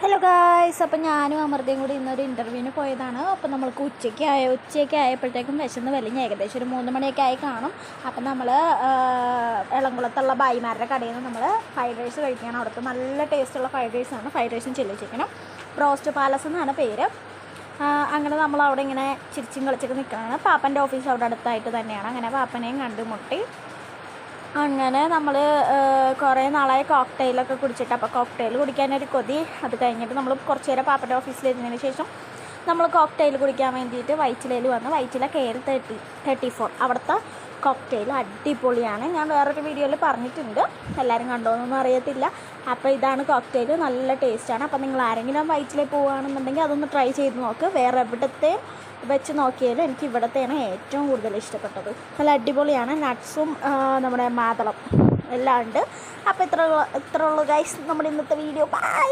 Hello guys, അപ്പോൾ ഞാനും അമൃതയും കൂടി ഇന്നൊരു ഇൻ്റർവ്യൂവിന് പോയതാണ്. അപ്പോൾ നമ്മൾക്ക് ഉച്ചയ്ക്ക് ആയപ്പോഴത്തേക്കും വിശന്ന് വലിഞ്ഞ് ഏകദേശം ഒരു 3 മണിയൊക്കെ ആയി കാണും. അപ്പം നമ്മൾ എളംകുളത്തുള്ള ബായിമാരുടെ കടയിൽ നിന്ന് നമ്മൾ ഫ്രൈഡ് റൈസ് കഴിക്കുകയാണ്. അവിടുത്തെ നല്ല ടേസ്റ്റുള്ള ഫ്രൈഡ് റൈസാണ്. ഫ്രൈഡ് റൈസും ചില്ലി ചിക്കനും. റോസ്റ്റ് പാലസ് എന്നാണ് പേര്. അങ്ങനെ നമ്മൾ അവിടെ ഇങ്ങനെ ചിരിച്ചും കളിച്ചൊക്കെ നിൽക്കുകയാണ്. പാപ്പൻ്റെ ഓഫീസ് അവിടെ അടുത്തായിട്ട് തന്നെയാണ്. അങ്ങനെ പാപ്പനെയും കണ്ടുമുട്ടി. അങ്ങനെ നമ്മൾ കുറേ നാളായി കോക്ടെയിലൊക്കെ കുടിച്ചിട്ട്, അപ്പോൾ കോക്ടെയിൽ കുടിക്കാനൊരു കൊതി. അത് കഴിഞ്ഞിട്ട് നമ്മൾ കുറച്ച് നേരം പാപ്പൻ്റെ ഓഫീസിലിരുന്നതിന് ശേഷം നമ്മൾ കോക്ടെയിൽ കുടിക്കാൻ വേണ്ടിയിട്ട് വൈറ്റിലയിൽ വന്ന്. വൈറ്റില KL34 അവിടുത്തെ കോക്ടെയിൽ അടിപൊളിയാണ്. ഞാൻ വേറൊരു വീഡിയോയിൽ പറഞ്ഞിട്ടുണ്ട്, എല്ലാവരും കണ്ടോന്നൊന്നും അറിയത്തില്ല. അപ്പോൾ ഇതാണ് കോക്ടെയിൽ, നല്ല ടേസ്റ്റാണ്. അപ്പോൾ നിങ്ങൾ ആരെങ്കിലും വൈറ്റിലയിൽ പോവുകയാണെന്നുണ്ടെങ്കിൽ അതൊന്ന് ട്രൈ ചെയ്ത് നോക്ക്. വേറെ എവിടുത്തെ വെച്ച് നോക്കിയാലും എനിക്ക് ഇവിടത്തെയാണ് ഏറ്റവും കൂടുതൽ ഇഷ്ടപ്പെട്ടത്. നല്ല അടിപൊളിയാണ്. നട്ട്സും നമ്മുടെ മാതളം എല്ലാം ഉണ്ട്. അപ്പോൾ ഇത്ര ഉള്ളൂ ഗൈസ് നമ്മുടെ ഇന്നത്തെ വീഡിയോ. ബൈ.